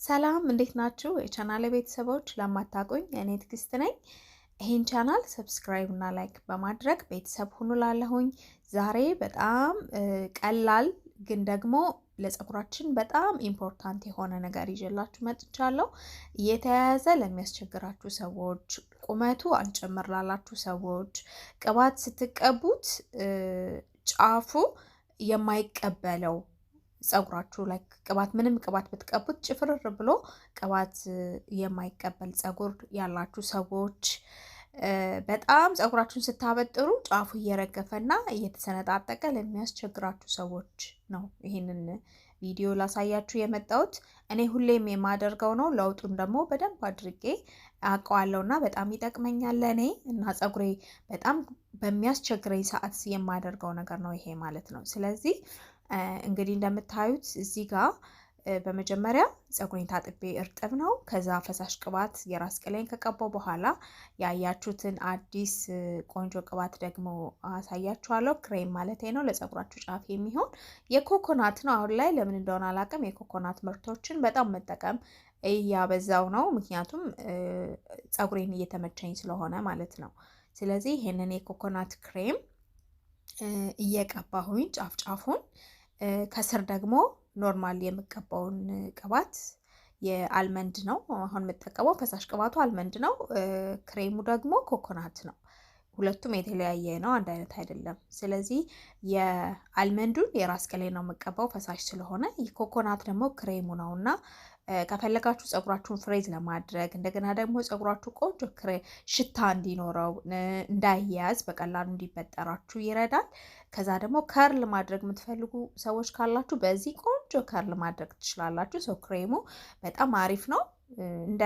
ሰላም እንዴት ናችሁ? የቻናሌ ቤተሰቦች ለማታውቁኝ እኔ ትዕግስት ነኝ። ይሄን ቻናል ሰብስክራይብ እና ላይክ በማድረግ ቤተሰብ ሁኑ ላለሁኝ። ዛሬ በጣም ቀላል ግን ደግሞ ለፀጉራችን በጣም ኢምፖርታንት የሆነ ነገር ይዤላችሁ መጥቻለሁ። እየተያያዘ ለሚያስቸግራችሁ ሰዎች፣ ቁመቱ አልጨምር ላላችሁ ሰዎች፣ ቅባት ስትቀቡት ጫፉ የማይቀበለው ፀጉራችሁ ላይ ቅባት ምንም ቅባት ብትቀቡት ጭፍርር ብሎ ቅባት የማይቀበል ፀጉር ያላችሁ ሰዎች፣ በጣም ፀጉራችሁን ስታበጥሩ ጫፉ እየረገፈና እየተሰነጣጠቀ ለሚያስቸግራችሁ ሰዎች ነው ይሄንን ቪዲዮ ላሳያችሁ የመጣሁት። እኔ ሁሌም የማደርገው ነው። ለውጡን ደግሞ በደንብ አድርጌ አውቀዋለሁና በጣም ይጠቅመኛል ለእኔ እና ፀጉሬ በጣም በሚያስቸግረኝ ሰዓት የማደርገው ነገር ነው ይሄ ማለት ነው። ስለዚህ እንግዲህ እንደምታዩት እዚህ ጋር በመጀመሪያ ፀጉሬን ታጥቤ እርጥብ ነው። ከዛ ፈሳሽ ቅባት የራስ ቅሌን ከቀባው በኋላ ያያችሁትን አዲስ ቆንጆ ቅባት ደግሞ አሳያችኋለሁ። ክሬም ማለት ነው፣ ለፀጉራችሁ ጫፍ የሚሆን የኮኮናት ነው። አሁን ላይ ለምን እንደሆነ አላውቅም፣ የኮኮናት ምርቶችን በጣም መጠቀም እያበዛው ነው፣ ምክንያቱም ፀጉሬን እየተመቸኝ ስለሆነ ማለት ነው። ስለዚህ ይሄንን የኮኮናት ክሬም እየቀባሁኝ ጫፍ ጫፉን፣ ከስር ደግሞ ኖርማል የምቀባውን ቅባት የአልመንድ ነው። አሁን የምጠቀመው ፈሳሽ ቅባቱ አልመንድ ነው፣ ክሬሙ ደግሞ ኮኮናት ነው። ሁለቱም የተለያየ ነው፣ አንድ አይነት አይደለም። ስለዚህ የአልመንዱን የራስ ቅሌ ነው የምቀባው ፈሳሽ ስለሆነ፣ የኮኮናት ደግሞ ክሬሙ ነው እና ከፈለጋችሁ ፀጉራችሁን ፍሬዝ ለማድረግ እንደገና ደግሞ ፀጉራችሁ ቆንጆ ሽታ እንዲኖረው እንዳይያዝ በቀላሉ እንዲበጠራችሁ ይረዳል። ከዛ ደግሞ ከርል ማድረግ የምትፈልጉ ሰዎች ካላችሁ በዚህ ቆንጆ ከርል ማድረግ ትችላላችሁ። ሰው ክሬሙ በጣም አሪፍ ነው፣ እንደ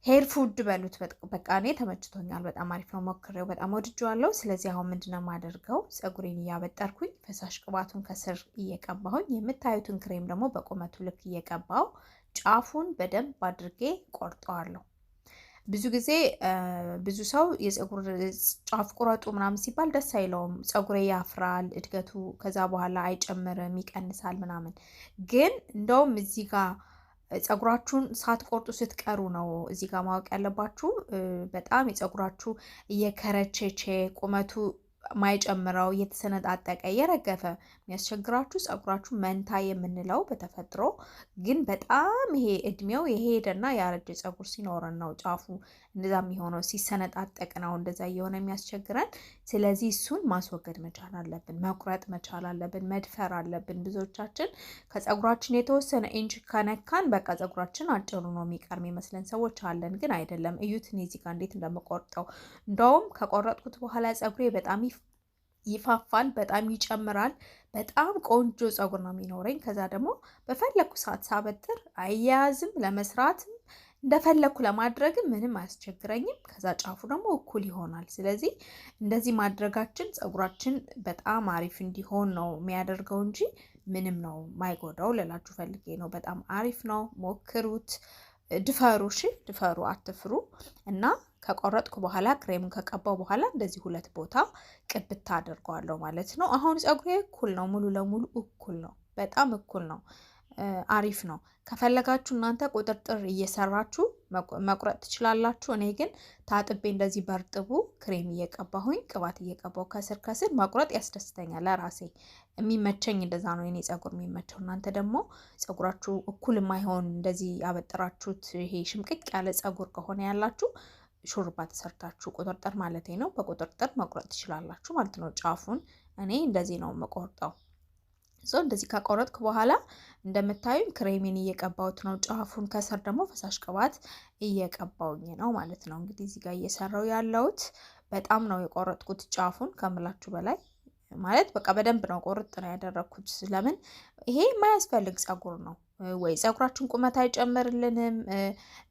ሄር ፉድ በሉት። በቃ እኔ ተመችቶኛል፣ በጣም አሪፍ ነው፣ ሞክሬው በጣም ወድጄዋለሁ። ስለዚህ አሁን ምንድነው የማደርገው? ፀጉሬን እያበጠርኩኝ ፈሳሽ ቅባቱን ከስር እየቀባሁኝ የምታዩትን ክሬም ደግሞ በቁመቱ ልክ እየቀባው ጫፉን በደንብ አድርጌ ቆርጠዋለሁ። ብዙ ጊዜ ብዙ ሰው የፀጉር ጫፍ ቁረጡ ምናምን ሲባል ደስ አይለውም። ፀጉሬ ያፍራል፣ እድገቱ ከዛ በኋላ አይጨምርም፣ ይቀንሳል ምናምን። ግን እንደውም እዚህ ጋር ፀጉራችሁን ሳትቆርጡ ስትቀሩ ነው እዚህ ጋር ማወቅ ያለባችሁ። በጣም የፀጉራችሁ እየከረቸቼ ቁመቱ ማይጨምረው እየተሰነጣጠቀ እየረገፈ የሚያስቸግራችሁ ፀጉራችሁ መንታ የምንለው በተፈጥሮ ግን በጣም ይሄ እድሜው የሄደና ያረጀ ፀጉር ሲኖረን ነው ጫፉ እንደዛ የሚሆነው፣ ሲሰነጣጠቅ ነው እንደዛ እየሆነ የሚያስቸግረን። ስለዚህ እሱን ማስወገድ መቻል አለብን፣ መቁረጥ መቻል አለብን፣ መድፈር አለብን። ብዙዎቻችን ከፀጉራችን የተወሰነ ኢንች ከነካን በቃ ፀጉራችን አጭሩ ነው የሚቀር የሚመስለን ሰዎች አለን። ግን አይደለም። እዩት እኔ እዚህ ጋር እንዴት እንደምቆርጠው። እንደውም ከቆረጥኩት በኋላ ፀጉሬ በጣም ይፋፋል፣ በጣም ይጨምራል። በጣም ቆንጆ ፀጉር ነው የሚኖረኝ። ከዛ ደግሞ በፈለኩ ሰዓት ሳበጥር አያያዝም፣ ለመስራትም እንደፈለኩ ለማድረግም ምንም አያስቸግረኝም። ከዛ ጫፉ ደግሞ እኩል ይሆናል። ስለዚህ እንደዚህ ማድረጋችን ፀጉራችን በጣም አሪፍ እንዲሆን ነው የሚያደርገው እንጂ ምንም ነው ማይጎዳው ልላችሁ ፈልጌ ነው። በጣም አሪፍ ነው፣ ሞክሩት። ድፈሩ፣ እሺ ድፈሩ፣ አትፍሩ። እና ከቆረጥኩ በኋላ ክሬሙን ከቀባው በኋላ እንደዚህ ሁለት ቦታ ቅብታ አድርገዋለሁ ማለት ነው። አሁን ፀጉሬ እኩል ነው፣ ሙሉ ለሙሉ እኩል ነው፣ በጣም እኩል ነው፣ አሪፍ ነው። ከፈለጋችሁ እናንተ ቁጥርጥር እየሰራችሁ መቁረጥ ትችላላችሁ። እኔ ግን ታጥቤ እንደዚህ በርጥቡ ክሬም እየቀባሁኝ ቅባት እየቀባው ከስር ከስር መቁረጥ ያስደስተኛል። ለራሴ የሚመቸኝ እንደዛ ነው፣ የኔ ፀጉር የሚመቸው። እናንተ ደግሞ ፀጉራችሁ እኩል የማይሆን እንደዚህ ያበጥራችሁት ይሄ ሽምቅቅ ያለ ፀጉር ከሆነ ያላችሁ ሹርባ ተሰርታችሁ ቁጥርጥር ማለት ነው፣ በቁጥርጥር መቁረጥ ትችላላችሁ ማለት ነው። ጫፉን እኔ እንደዚህ ነው የምቆርጠው። እንደዚህ ከቆረጥኩ በኋላ እንደምታዩኝ ክሬሜን እየቀባሁት ነው ጫፉን፣ ከስር ደግሞ ፈሳሽ ቅባት እየቀባውኝ ነው ማለት ነው። እንግዲህ እዚህ ጋር እየሰራው ያለሁት በጣም ነው የቆረጥኩት ጫፉን ከምላችሁ በላይ ማለት በቃ በደንብ ነው ቁርጥ ነው ያደረኩት። ለምን ይሄ የማያስፈልግ ፀጉር ነው ወይ ፀጉራችን ቁመት አይጨምርልንም።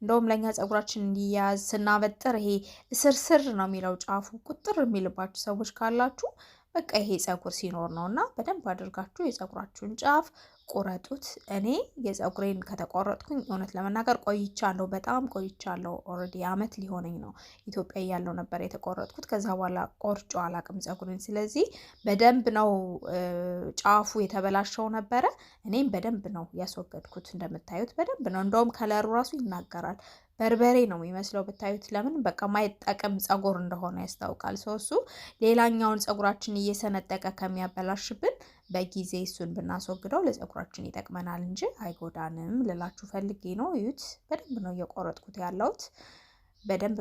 እንደውም ለኛ ፀጉራችን እንዲያዝ ስናበጥር ይሄ ስርስር ነው የሚለው ጫፉ ቁጥር የሚልባችሁ ሰዎች ካላችሁ በቃ ይሄ ፀጉር ሲኖር ነውና በደንብ አድርጋችሁ የፀጉራችሁን ጫፍ ቁረጡት። እኔ የፀጉሬን ከተቆረጥኩኝ እውነት ለመናገር ቆይቻለሁ፣ በጣም ቆይቻለሁ። ኦልሬዲ አመት ሊሆነኝ ነው። ኢትዮጵያ እያለሁ ነበር የተቆረጥኩት። ከዛ በኋላ ቆርጬ አላቅም ፀጉሬን። ስለዚህ በደንብ ነው ጫፉ የተበላሸው ነበረ። እኔም በደንብ ነው ያስወገድኩት። እንደምታዩት በደንብ ነው። እንደውም ከለሩ ራሱ ይናገራል። በርበሬ ነው የሚመስለው ብታዩት። ለምን በቃ ማይጠቅም ፀጉር እንደሆነ ያስታውቃል። ሰው እሱ ሌላኛውን ፀጉራችን እየሰነጠቀ ከሚያበላሽብን በጊዜ እሱን ብናስወግደው ለፀጉራችን ይጠቅመናል እንጂ አይጎዳንም ልላችሁ ፈልጌ ነው። እዩት፣ በደንብ ነው እየቆረጥኩት ያለሁት። በደንብ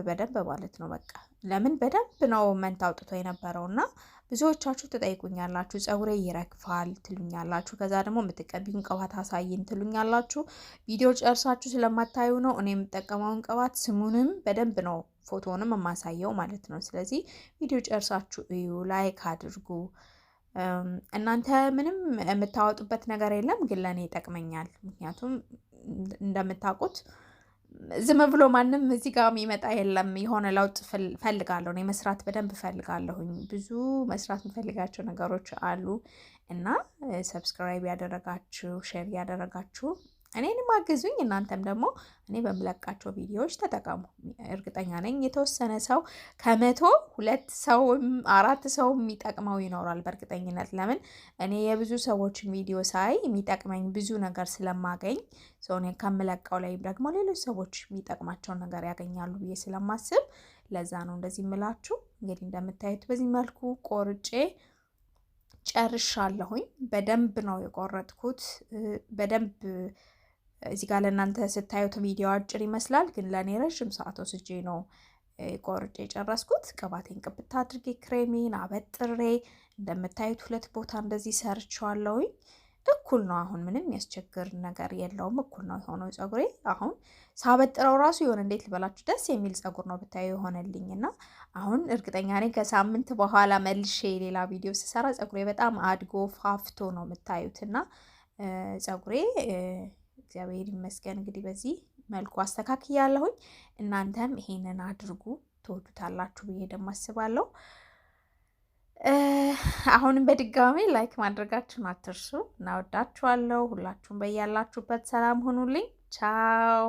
ማለት ነው። በቃ ለምን በደንብ ነው መንታ አውጥቶ የነበረውና ብዙዎቻችሁ ትጠይቁኛላችሁ፣ ፀጉሬ ይረግፋል ትሉኛላችሁ። ከዛ ደግሞ የምትቀቢውን ቅባት አሳይን ትሉኛላችሁ። ቪዲዮ ጨርሳችሁ ስለማታዩ ነው እኔ የምጠቀመውን ቅባት ስሙንም በደንብ ነው ፎቶንም የማሳየው ማለት ነው። ስለዚህ ቪዲዮ ጨርሳችሁ እዩ፣ ላይክ አድርጉ። እናንተ ምንም የምታወጡበት ነገር የለም፣ ግን ለእኔ ይጠቅመኛል። ምክንያቱም እንደምታውቁት ዝም ብሎ ማንም እዚህ ጋር የሚመጣ የለም። የሆነ ለውጥ ፈልጋለሁ እኔ መስራት በደንብ ፈልጋለሁኝ። ብዙ መስራት የምፈልጋቸው ነገሮች አሉ እና ሰብስክራይብ ያደረጋችሁ ሼር ያደረጋችሁ እኔንም አግዙኝ። እናንተም ደግሞ እኔ በምለቃቸው ቪዲዮዎች ተጠቀሙ። እርግጠኛ ነኝ የተወሰነ ሰው ከ100 2 ሰው 4 ሰው የሚጠቅመው ይኖራል በእርግጠኝነት። ለምን እኔ የብዙ ሰዎችን ቪዲዮ ሳይ የሚጠቅመኝ ብዙ ነገር ስለማገኝ ሰው እኔ ከምለቀው ላይ ደግሞ ሌሎች ሰዎች የሚጠቅማቸውን ነገር ያገኛሉ ብዬ ስለማስብ ለዛ ነው እንደዚህ የምላችሁ። እንግዲህ እንደምታዩት በዚህ መልኩ ቆርጬ ጨርሻለሁኝ። በደንብ ነው የቆረጥኩት። በደንብ እዚህ ጋር ለእናንተ ስታዩት ቪዲዮ አጭር ይመስላል፣ ግን ለእኔ ረዥም ሰዓት ወስጄ ነው ቆርጬ የጨረስኩት። ቅባቴን ቅብታ አድርጌ ክሬሜን አበጥሬ እንደምታዩት 2 ቦታ እንደዚህ ሰርቼዋለሁኝ። እኩል ነው። አሁን ምንም የሚያስቸግር ነገር የለውም። እኩል ነው የሆነው ፀጉሬ። አሁን ሳበጥረው ራሱ የሆነ እንዴት ልበላችሁ ደስ የሚል ፀጉር ነው ብታዩ የሆነልኝ እና አሁን እርግጠኛ ነኝ ከሳምንት በኋላ መልሼ ሌላ ቪዲዮ ስሰራ ፀጉሬ በጣም አድጎ ፋፍቶ ነው የምታዩት እና ፀጉሬ እግዚአብሔር ይመስገን እንግዲህ በዚህ መልኩ አስተካክያለሁኝ። እናንተም ይሄንን አድርጉ፣ ትወዱታላችሁ ብዬ ደግሞ አስባለሁ። አሁንም በድጋሚ ላይክ ማድረጋችሁን አትርሱ። እናወዳችኋለሁ። ሁላችሁም በያላችሁበት ሰላም ሁኑልኝ። ቻው